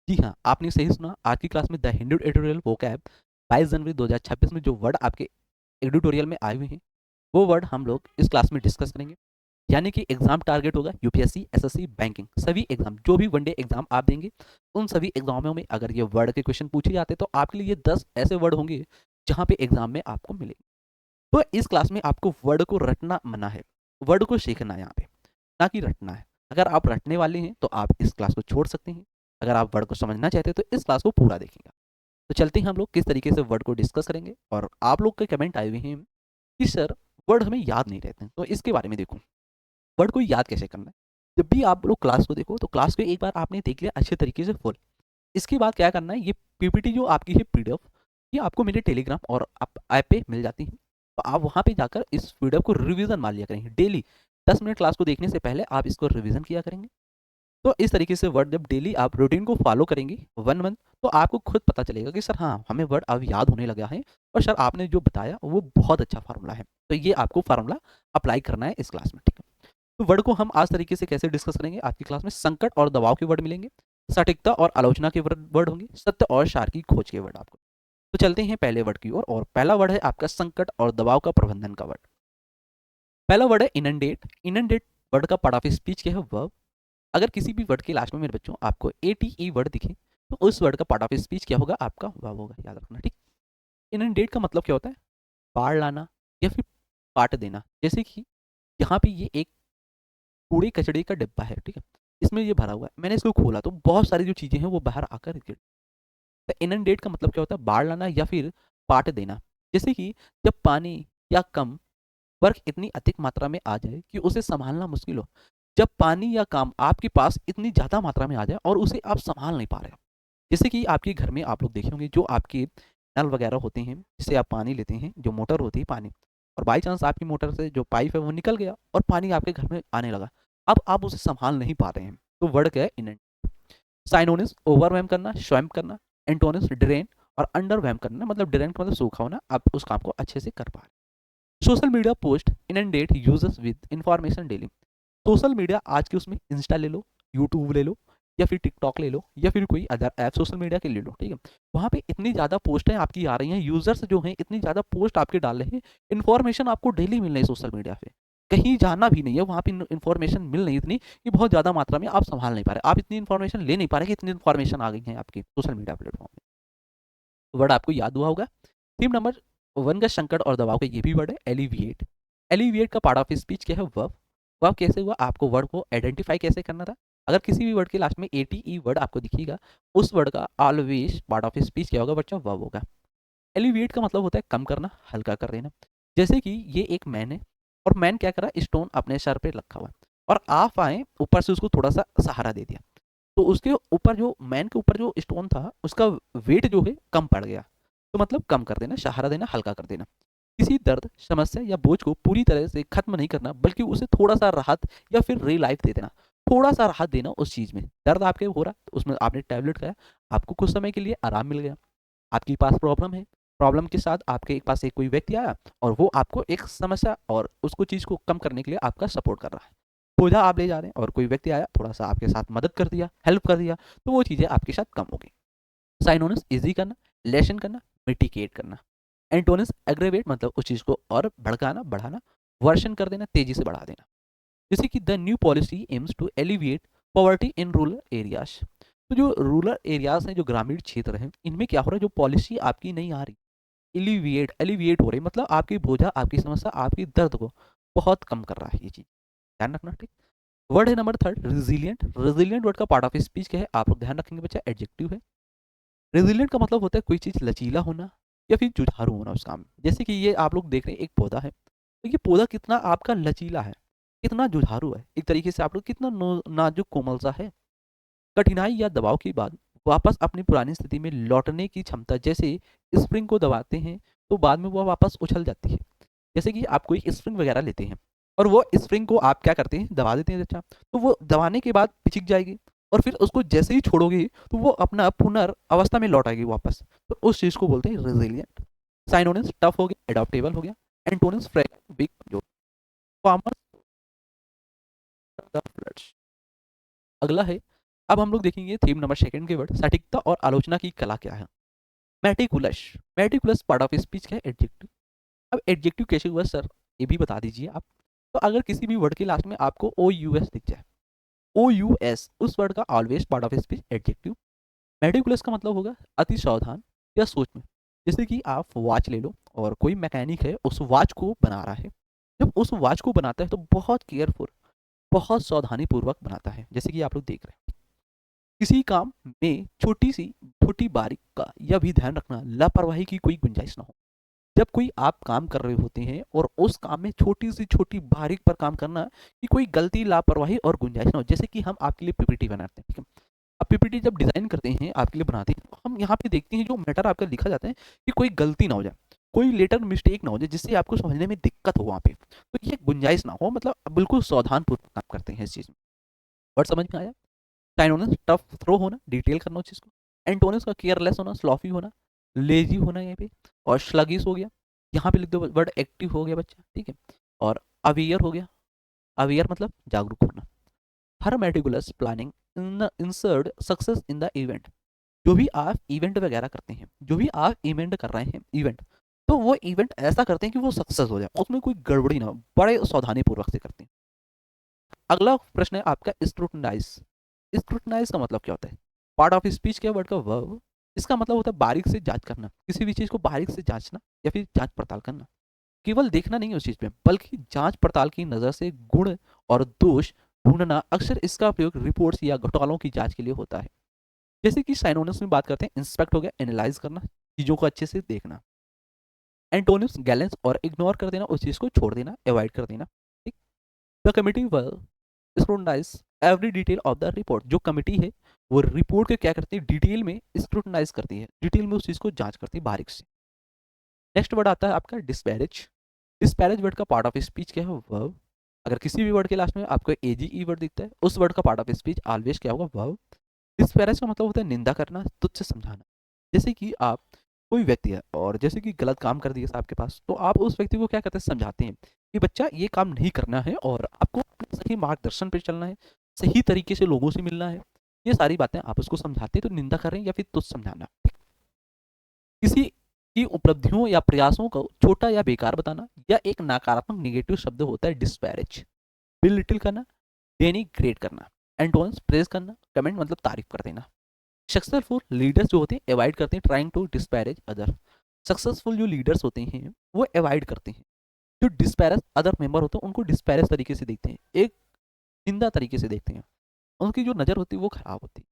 जी हाँ, आपने सही सुना। आज की क्लास में द हिंदू एडिटोरियल वोकैब 22 जनवरी 2026 में जो वर्ड आपके एडिटोरियल में आए हुए हैं, वो वर्ड हम लोग इस क्लास में डिस्कस करेंगे। यानी कि एग्जाम टारगेट होगा यूपीएससी, एसएससी, बैंकिंग, सभी एग्जाम, जो भी वनडे एग्जाम आप देंगे, उन सभी एग्जामों में अगर ये वर्ड के क्वेश्चन पूछे जाते हैं तो आपके लिए ये 10 ऐसे वर्ड होंगे जहाँ पे एग्जाम में आपको मिलेंगे। तो इस क्लास में आपको वर्ड को रटना मना है, वर्ड को सीखना है यहाँ पे, ना कि रटना है। अगर आप रटने वाले हैं तो आप इस क्लास को छोड़ सकते हैं। अगर आप वर्ड को समझना चाहते हैं तो इस क्लास को पूरा देखेंगे। तो चलते हैं हम लोग किस तरीके से वर्ड को डिस्कस करेंगे। और आप लोग के कमेंट आए हुए हैं कि सर वर्ड हमें याद नहीं रहते हैं, तो इसके बारे में देखो वर्ड को याद कैसे करना है। जब भी आप लोग क्लास को देखो तो क्लास को एक बार आपने देख लिया अच्छे तरीके से फुल, इसके बाद क्या करना है, ये पीपीटी जो आपकी है पीडीएफ, ये आपको मेरे टेलीग्राम और ऐप पे मिल जाती है। तो आप वहाँ पे जाकर इस पीडीएफ को रिवीजन मान लिया करेंगे डेली। 10 मिनट क्लास को देखने से पहले आप इसको रिवीजन किया करेंगे। तो इस तरीके से वर्ड जब डेली आप रूटीन को फॉलो करेंगे 1 मंथ, तो आपको खुद पता चलेगा कि सर हाँ हमें वर्ड अब याद होने लगा है, और सर आपने जो बताया वो बहुत अच्छा फार्मूला है। तो ये आपको फार्मूला अप्लाई करना है इस क्लास में, ठीक है। तो वर्ड को हम आज तरीके से कैसे डिस्कस करेंगे, आपकी क्लास में संकट और दबाव के वर्ड मिलेंगे, सटीकता और आलोचना के वर्ड होंगे, सत्य और सार की खोज के वर्ड आपको। तो चलते हैं पहले वर्ड की ओर, और पहला वर्ड है आपका संकट और दबाव का प्रबंधन का वर्ड। पहला वर्ड है इनंडेट। इनंडेट वर्ड का पार्ट ऑफ स्पीच क्या है, वर्ब। अगर किसी भी वर्ड के लास्ट में मेरे बच्चों आपको एटीई वर्ड दिखे तो उस वर्ड का पार्ट ऑफ स्पीच क्या होगा, आपका वर्ब होगा, याद रखना, ठीक। इनंडेट का मतलब क्या होता है, बाढ़ लाना या फिर पाट देना। जैसे कि यहाँ पे ये एक कूड़े कचड़े का डिब्बा है, ठीक है, इसमें ये भरा हुआ है, मैंने इसको खोला तो बहुत सारी जो चीजें हैं वो बाहर आकर गिर। तो इनंडेट का मतलब क्या होता है, बाढ़ लाना या फिर पाट देना। जैसे कि जब पानी या कम वर्क इतनी अधिक मात्रा में आ जाए कि उसे संभालना मुश्किल हो। जब पानी या काम आपके पास इतनी ज़्यादा मात्रा में आ जाए और उसे आप संभाल नहीं पा रहे हो। जैसे कि आपके घर में आप लोग देखे होंगे जो आपके नल वगैरह होते हैं जिससे आप पानी लेते हैं, जो मोटर होती है पानी, और बाई चांस आपकी मोटर से जो पाइप है वो निकल गया और पानी आपके घर में आने लगा। अब आप उसे संभाल नहीं पा रहे हैं, तो वर्ड क्या है, इनंडेट। साइनोनिम्स ओवरवेम करना, स्वयं करना, एंटोनिम्स ड्रेन और अंडरवेम करना, मतलब ड्रेन का मतलब सूखा होना, आप उस काम को अच्छे से कर पा रहे हैं। Social media post inundate users with information daily. Social media आज के उसमें इंस्टा ले लो, यूट्यूब ले लो, या फिर टिकटॉक ले लो, या फिर कोई अदर ऐप सोशल मीडिया के ले लो, ठीक है। वहाँ पे इतनी ज़्यादा पोस्टें आपकी आ रही हैं, यूजर्स जो हैं इतनी ज़्यादा पोस्ट आपके डाल रहे हैं, इन्फॉर्मेशन आपको डेली मिल रही है सोशल मीडिया पे। कहीं जाना भी नहीं है, वहाँ पे इन्फॉर्मेशन मिल रही है इतनी कि बहुत ज़्यादा मात्रा में आप संभाल नहीं पा रहे, आप इतनी इन्फॉर्मेशन ले नहीं पा रहे कि इतनी इन्फॉर्मेशन आ गई है आपकी सोशल मीडिया प्लेटफॉर्म में। वर्ड आपको याद हुआ होगा। थीम नंबर 1 का संकट और दबाव का ये भी वर्ड है, एलिविएट। एलिविएट का पार्ट ऑफ स्पीच क्या है, वर्ब। वर्ब कैसे हुआ, आपको वर्ड को आइडेंटिफाई कैसे करना था। अगर किसी भी वर्ड के लास्ट में एटीई वर्ड आपको दिखेगा, उस वर्ड का ऑलवेज पार्ट ऑफ स्पीच क्या होगा बच्चों, वर्ब होगा। एलिविएट का मतलब होता है कम करना, हल्का कर देना। जैसे कि ये एक मैन है और मैन क्या करा, स्टोन अपने सर पे रखा हुआ है और आप आए ऊपर से उसको थोड़ा सा सहारा दे दिया, तो उसके ऊपर जो मैन के ऊपर जो स्टोन था उसका वेट जो है कम पड़ गया। तो मतलब कम कर देना, सहारा देना, हल्का कर देना। किसी दर्द, समस्या या बोझ को पूरी तरह से खत्म नहीं करना, बल्कि उसे थोड़ा सा राहत या फिर रिलाइफ दे देना। थोड़ा सा राहत देना उस चीज में, दर्द आपके हो रहा तो उसमें आपने टैबलेट खाया, आपको कुछ समय के लिए आराम मिल गया। आपके पास प्रॉब्लम है, प्रॉब्लम के साथ आपके पास एक कोई व्यक्ति आया और वो आपको एक समस्या और उसको चीज़ को कम करने के लिए आपका सपोर्ट कर रहा है। बोझा आप ले जा रहे हैं और कोई व्यक्ति आया थोड़ा सा आपके साथ मदद कर दिया, हेल्प कर दिया, तो वो चीज़ें आपके साथ कम हो गई। साइनोनिम्स इजी करना, लेसन करना, मिटिकेट करना। एंटोनिम्स एग्रेवेट मतलब उस चीज़ को और भड़काना, बढ़ाना, वर्शन कर देना, तेजी से बढ़ा देना। जैसे कि the new policy aims to alleviate poverty in rural areas. तो जो रूरल एरियाज हैं, जो ग्रामीण क्षेत्र हैं, इनमें क्या हो रहा है, जो पॉलिसी आपकी नहीं आ रही, एलिविएट एलिविएट हो रही, मतलब आपकी बोझा, आपकी समस्या, आपकी दर्द को बहुत कम कर रहा है ये चीज़, ध्यान रखना, ठीक। वर्ड है नंबर 3 रेजिलियंट। रेजिलियंट वर्ड का पार्ट ऑफ स्पीच क्या है, आप लोग ध्यान रखेंगे बच्चा, एडजेक्टिव है। रेजिलियंट का मतलब होता है कोई चीज़ लचीला होना या फिर जुझारू होना उस काम में। जैसे कि ये आप लोग देख रहे हैं एक पौधा है, तो ये पौधा कितना आपका लचीला है, कितना जुझारू है, एक तरीके से आप लोग कितना नाजुक कोमल सा है। कठिनाई या दबाव के बाद वापस अपनी पुरानी स्थिति में लौटने की क्षमता, जैसे स्प्रिंग को दबाते हैं तो बाद में वो वापस उछल जाती है। जैसे कि आप कोई स्प्रिंग वगैरह लेते हैं और वो स्प्रिंग को आप क्या करते हैं, दबा देते हैं, अच्छा, तो वो दबाने के बाद पिचक जाएगी और फिर उसको जैसे ही छोड़ोगे तो वो अपना पुनर्वस्था में लौट आएगी वापस। तो उस चीज़ को बोलते हैं रेजिलियंट। साइनोनिम्स टफ हो गया, एडॉप्टेबल हो गया, एंटोनिम्स फ्रेगमेंट, वीक, जो फार्मर्स द फ्लड्स। अगला है अब हम लोग देखेंगे थीम नंबर सेकंड के वर्ड, सटीकता और आलोचना की कला क्या है। Meticulous, meticulous part of speech का एडजेक्टिव। अब एडजेक्टिव कैसे हुआ सर, ये भी बता दीजिए आप। तो अगर किसी भी वर्ड के लास्ट में आपको ओ यू एस दिख जाए, ओ यू एस, उस वर्ड का always part of speech adjective. Meticulous का मतलब होगा अति सावधान या सोच में। जैसे कि आप वॉच ले लो और कोई मैकेनिक है उस वॉच को बना रहा है, जब उस वॉच को बनाता है तो बहुत केयरफुल, बहुत सावधानी पूर्वक बनाता है। जैसे कि आप लोग देख रहे हैं, किसी काम में छोटी सी छोटी बारीक का यह भी ध्यान रखना लापरवाही की कोई गुंजाइश ना हो। जब कोई आप काम कर रहे होते हैं और उस काम में छोटी से छोटी बारीक पर काम करना कि कोई गलती लापरवाही और गुंजाइश ना हो। जैसे कि हम आपके लिए पीपीटी बनाते हैं, ठीक है। अब पीपीटी जब डिजाइन करते हैं आपके लिए बनाते हैं, तो हम यहाँ पे देखते हैं जो मैटर आपका लिखा जाता है कि कोई गलती ना हो जाए, कोई लेटर मिस्टेक ना हो जाए, जिससे आपको समझने में दिक्कत हो वहाँ पे, तो ये गुंजाइश ना हो, मतलब बिल्कुल सावधान पूर्वक काम करते हैं इस चीज़ में। वर्ड समझ में आया। साइनोनिम्स टफ थ्रो होना, डिटेल करना उस चीज़ को। एंटोनिम्स का केयरलेस होना, स्लॉफी होना, लेजी होना यहाँ पे, और स्लगिश हो गया। यहाँ पे लिख दो वर्ड एक्टिव हो गया बच्चा, ठीक है। और अवियर हो गया, अवियर मतलब जागरूक होना। हर meticulous planning ensures success in the event. जो भी आप इवेंट वगैरह करते हैं, जो भी आप इवेंट कर रहे हैं इवेंट, तो वो इवेंट ऐसा करते हैं कि वो सक्सेस हो जाए, उसमें कोई गड़बड़ी ना हो, बड़े सावधानी पूर्वक से करते हैं। अगला प्रश्न है आपका स्क्रूटनाइज। स्क्रूटनाइज का मतलब क्या होता है। पार्ट ऑफ स्पीच के वर्ड का वर्ब, इसका मतलब होता है बारीक से जांच करना, किसी भी चीज को बारीक से जांचना या फिर जांच पड़ताल करना। केवल देखना नहीं है उस चीज पे, बल्कि जांच पड़ताल की नजर से गुण और दोष ढूंढना। अक्सर इसका प्रयोग रिपोर्ट्स या घोटालों की जांच के लिए होता है। जैसे कि साइनोनिम्स में बात करते हैं, इंस्पेक्ट हो गया एनालाइज करना, चीजों को अच्छे से देखना। एंटोनिम्स गैलेंस और इग्नोर कर देना, उस चीज को छोड़ देना, अवॉइड कर देना, ठीक। The committee will scrutinise every detail of the report. जो कमिटी है वो रिपोर्ट के क्या करती है, डिटेल में स्क्रूटनाइज करती है, डिटेल में उस चीज को जांच करती है बारीक से। नेक्स्ट वर्ड आता है आपका डिस्पैरेज। डिस्पैरेज वर्ड का पार्ट ऑफ स्पीच क्या है, वर्ब। अगर किसी भी वर्ड के लास्ट में आपको एजीई वर्ड दिखता है, उस वर्ड का पार्ट ऑफ स्पीच ऑलवेज क्या होगा, वर्ब। डिस्पैरेज का मतलब होता है निंदा करना, तुच्छ समझाना। जैसे कि आप, कोई व्यक्ति है और जैसे कि गलत काम कर दिया आपके पास, तो आप उस व्यक्ति को क्या करते हैं, समझाते हैं कि बच्चा ये काम नहीं करना है और आपको अपने सही मार्गदर्शन पे चलना है, सही तरीके से लोगों से मिलना है। ये सारी बातें आप उसको समझाते हैं, तो निंदा कर रहे हैं या फिर तुच्छ समझाना। किसी की उपलब्धियों या प्रयासों को छोटा या बेकार बताना, या एक नकारात्मक निगेटिव शब्द होता है डिस्पैरेज। बिलिटिल करना, डेनिग्रेट करना। एंटोनिम्स प्रेज करना, कमेंट मतलब तारीफ कर देना। सक्सेसफुल लीडर्स जो होते हैं अवॉइड करते हैं trying to disparage other. Successful जो लीडर्स होते हैं वो अवॉइड करते हैं, जो डिस्पैरेज अदर मेंबर होते हैं उनको डिस्पैरेज तरीके से देखते हैं, एक निंदा तरीके से देखते हैं, उनकी जो नज़र होती है वो खराब होती है।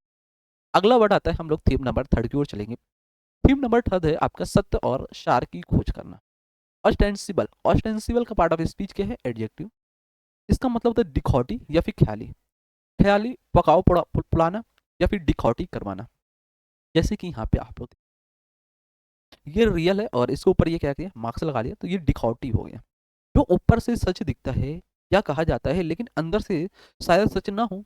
अगला वर्ड आता है, हम लोग थीम नंबर थर्ड की ओर चलेंगे। थीम नंबर थर्ड है आपका सत्य और सार की खोज करना। ऑस्टेंसिबल, ऑस्टेंसिबल का पार्ट ऑफ स्पीच क्या है, एडजेक्टिव। इसका मतलब होता है दिखौटी या फिर ख्याली, ख्याली पकाओ पुलाना या फिर दिखौटी करवाना। जैसे कि यहाँ पे आप लोग, ये रियल है और इसके ऊपर ये क्या किया, मार्क्स लगा लिया, तो ये दिखौटी हो गया। जो ऊपर से सच दिखता है या कहा जाता है लेकिन अंदर से शायद सच ना हो।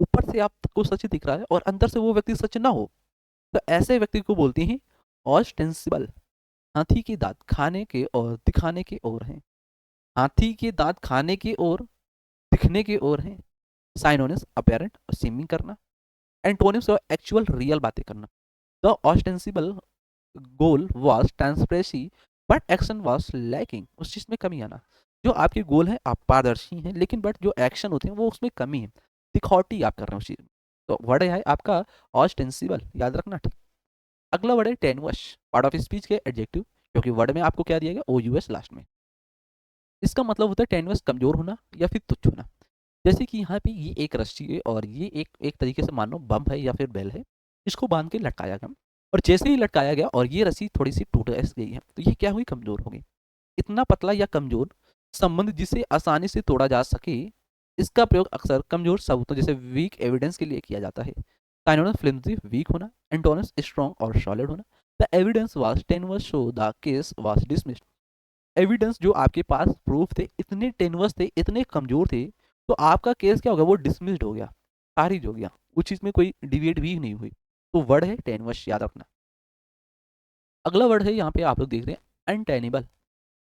ऊपर से आपको सच दिख रहा है और अंदर से वो व्यक्ति सच ना हो, तो ऐसे व्यक्ति को बोलते हैं ऑस्टेंसिबल। हाथी के दांत खाने के और दिखाने के ओर हैं, हाथी के दांत खाने के और दिखने की ओर है। साइनोनिम्स अपेरेंट और सीमिंग करना। एंटोनिम्स और एक्चुअल रियल बातें करना। The ostensible goal was transparency but action was lacking, उस चीज में कमी आना। जो आपके गोल है आप पारदर्शी हैं, लेकिन बट जो एक्शन होते हैं वो उसमें कमी है, दिखौटी आप कर रहे हो उस चीज में। तो वर्ड है आपका ऑस्टेंसिबल, याद रखना, ठीक। अगला वर्ड है टेनुअस, पार्ट ऑफ स्पीच के एडजेक्टिव, क्योंकि वर्ड में आपको क्या दिया गया, ओ यूएस लास्ट में। इसका मतलब होता है टेनुअस, कमजोर होना या फिर तुच्छ होना। जैसे कि यहाँ पे ये एक रस्सी है और ये एक एक तरीके से मानो बम है या फिर बेल है, इसको बांध के लटकाया गया, और जैसे ही लटकाया गया और ये रस्सी थोड़ी सी टूट गई है, तो ये क्या हुई, कमजोर हो गई। इतना पतला या कमजोर संबंध जिसे आसानी से तोड़ा जा सके, इसका प्रयोग अक्सर कमजोर सबूतों जैसे वीक एविडेंस के लिए किया जाता है। साइनोनिम्स फ्लिम्सी, वीक होना। एंटोनिम्स स्ट्रॉन्ग और सॉलिड होना। The evidence was टेनुअस so the case was dismissed. Evidence जो आपके पास प्रूफ थे इतने टेनुअस थे, इतने कमजोर थे, तो आपका केस क्या हो गया, वो डिसमिस्ड हो गया, खारिज हो गया, उस चीज में कोई डिबेट भी नहीं हुई। तो वर्ड है टेनुअस, याद रखना। अगला वर्ड है यहाँ पे आप लोग देख रहे हैं अनटेनिबल।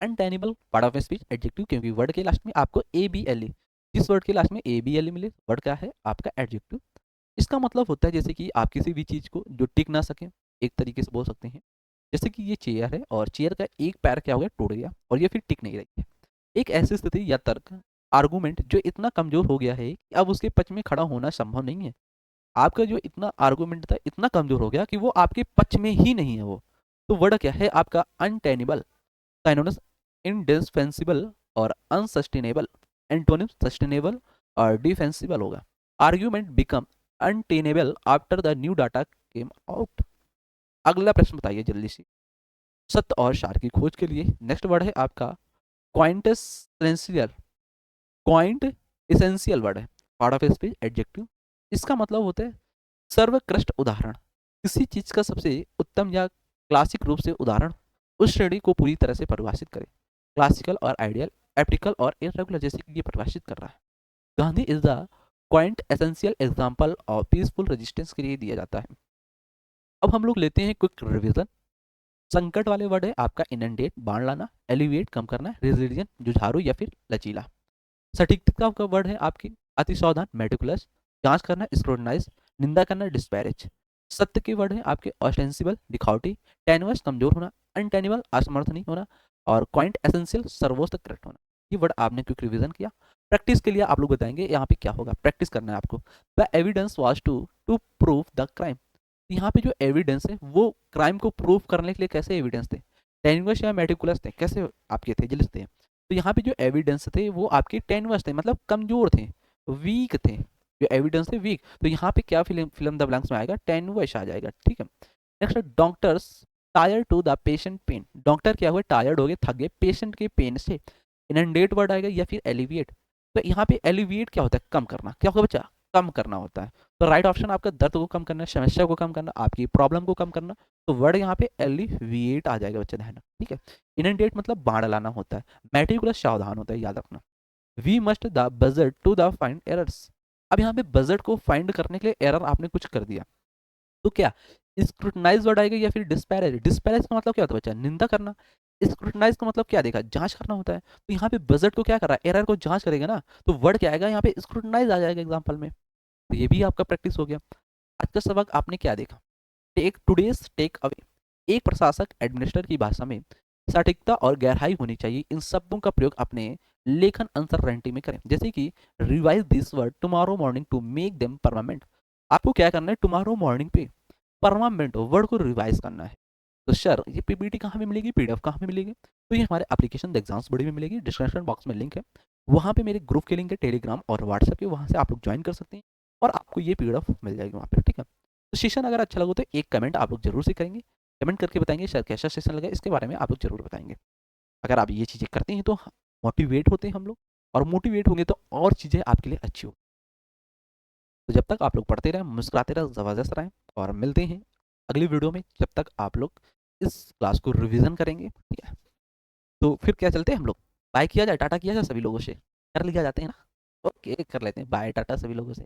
अनटेनिबल पार्ट ऑफ स्पीच एडजेक्टिव, क्योंकि वर्ड के लास्ट में आपको ए बी एल ए, जिस वर्ड के लास्ट में ए बी एल ए मिले वर्ड क्या है आपका एडजेक्टिव। इसका मतलब होता है जैसे कि आप किसी भी चीज़ को जो टिक ना सके, एक तरीके से बोल सकते हैं। जैसे कि ये चेयर है और चेयर का एक पैर क्या हो गया, टूट गया और ये फिर टिक नहीं रही है। एक ऐसी स्थिति या तर्क, आर्गुमेंट जो इतना कमज़ोर हो गया है कि अब उसके पक्ष में खड़ा होना संभव नहीं है। आपका जो इतना आर्गुमेंट था इतना कमज़ोर हो गया कि वो आपके पक्ष में ही नहीं है वो। तो वर्ड क्या है आपका अनटेनेबल, साइनोनिम्स इंडिस्पेंसिबल और अनसस्टेनेबल, एंटोनिम सस्टेनेबल और डिफेंसिबल होगा। Argument become untenable after the new data came out. अगला प्रश्न बताइए जल्दी से। सत्य और सार की खोज के लिए नेक्स्ट वर्ड है आपका क्वाइंटेसेंशियल। क्वाइंट इसेंशियल वर्ड है, पार्ट ऑफ स्पीच, एडजेक्टिव। इसका मतलब होता है सर्वोत्कृष्ट उदाहरण, किसी चीज का सबसे उत्तम या क्लासिक रूप से उदाहरण, उस श्रेणी को पूरी तरह से परिभाषित करें। क्लासिकल और आइडियल, एप्टिकल और इरेगुलर, जैसे कि ये परिभाषित कर रहा है। Gandhi is the coined essential example of peaceful resistance के लिए दिया जाता है। अब हम लोग लेते हैं क्विक रिविजन। संकट वाले वर्ड है आपका इनंडेट, बाढ़ लाना, एलिविएट, कम करना, रेजिलियंट, जुझारू या फिर लचीला। सटीकता का वर्ड है आपकी अति सावधान, मेटिकुलस, जांच करना, स्क्रूटनाइज, निंदा करना, डिस्पैरेज। सत्य के वर्ड है आपके ऑस्टेंसिबल, दिखावटी, टेनवस, कमजोर होना, अनटेनेबल, असमर्थ नहीं होना, और क्वाइंट एसेंशियल, सर्वोत्तम करेक्ट होना। ये वर्ड आपने क्विक रिवीजन किया। प्रैक्टिस के लिए आप लोग बताएंगे यहाँ पे क्या होगा, प्रैक्टिस करना है आपको। The evidence was to prove the crime. यहाँ पे जो एविडेंस है वो क्राइम को प्रूव करने के लिए कैसे एविडेंस थे, टेनुअस या मेटिकुलस थे, कैसे आपके थे, जल्दी थे। तो यहाँ पे जो एविडेंस थे वो आपके टेनुअस थे, मतलब कमजोर थे, वीक थे। जो एविडेंस थे वीक, तो यहाँ पे क्या फिल्म फिल्म द ब्लैंक्स में आएगा, टेनुअस आ जाएगा, ठीक है। Next, doctors tire to the patient pain. Doctor क्या हुए, टायर्ड हो गए, थक गए पेशेंट के पेन से। इनंडेट वर्ड आएगा या फिर एलिविएट। तो यहाँ पे एलिविएट क्या होता है, कम करना, क्या होगा बच्चा, कम करना होता है। तो राइट ऑप्शन आपका दर्द को कम करना, समस्या को कम करना, आपकी प्रॉब्लम को कम करना। तो वर्ड यहाँ पे एलिविएट आ जाएगा बच्चा, ध्यान, ठीक है। इनंडेट मतलब बाढ़ लाना होता है, मेटिकुलस सावधान होता है, याद रखना। We must the budget to the find errors. अब यहाँ पे बजट को फाइंड करने के लिए एरर आपने कुछ कर दिया, तो क्या स्क्रूटनाइज वर्ड आएगा या फिर डिस्पैरेज। डिस्पैरेज का मतलब क्या होता है बच्चा, निंदा करना। स्क्रूटनाइज का मतलब क्या देखा, जांच करना होता है। तो यहाँ पे बजट को क्या कर रहा है, एरर को जांच करेगा ना, तो वर्ड क्या आएगा यहाँ पे, स्क्रूटनाइज आ जाएगा एग्जाम्पल में। तो ये भी आपका प्रैक्टिस हो गया। आज का सबक आपने क्या देखा, टेक टुडेज टेक अवे। एक प्रशासक एडमिनिस्ट्रेटर की भाषा में सटीकता और गहराई होनी चाहिए, इन शब्दों का प्रयोग अपने लेखन अनसर्टेनिटी में करें। जैसे कि revise this word tomorrow morning to make them permanent. आपको क्या करना है, टुमारो मॉर्निंग पे परमानेंट वर्ड को रिवाइज करना है। तो सर ये पीपीटी कहाँ पे मिलेगी, पीडीएफ कहाँ पे मिलेगी, तो ये हमारे एप्लीकेशन द एग्जाम्स बड़ी में मिलेगी। डिस्क्रिप्शन बॉक्स में लिंक है, वहाँ पे मेरे ग्रुप के लिंक है, टेलीग्राम और व्हाट्सएप के, वहाँ से आप लोग ज्वाइन कर सकते हैं और आपको ये पीडीएफ मिल जाएगी वहाँ पे, ठीक है। तो सेशन अगर अच्छा लगे तो एक कमेंट आप लोग जरूर से करेंगे, कमेंट करके बताएंगे सर कैसा सेशन लगा, इसके बारे में आप लोग जरूर बताएंगे। अगर आप ये चीज़ें करते हैं तो मोटिवेट होते हैं हम लोग, और मोटिवेट होंगे तो और चीज़ें आपके लिए अच्छी हो। तो जब तक आप लोग पढ़ते रहें, मुस्कुराते रहें, ज़बरदस्त रहें, और मिलते हैं अगली वीडियो में। जब तक आप लोग इस क्लास को रिवीजन करेंगे, ठीक है। तो फिर क्या चलते हैं हम लोग, बाय किया जाए, टाटा किया जाए सभी लोगों से, कर लिया जाते हैं ना। ओके कर लेते हैं बाय टाटा सभी लोगों से।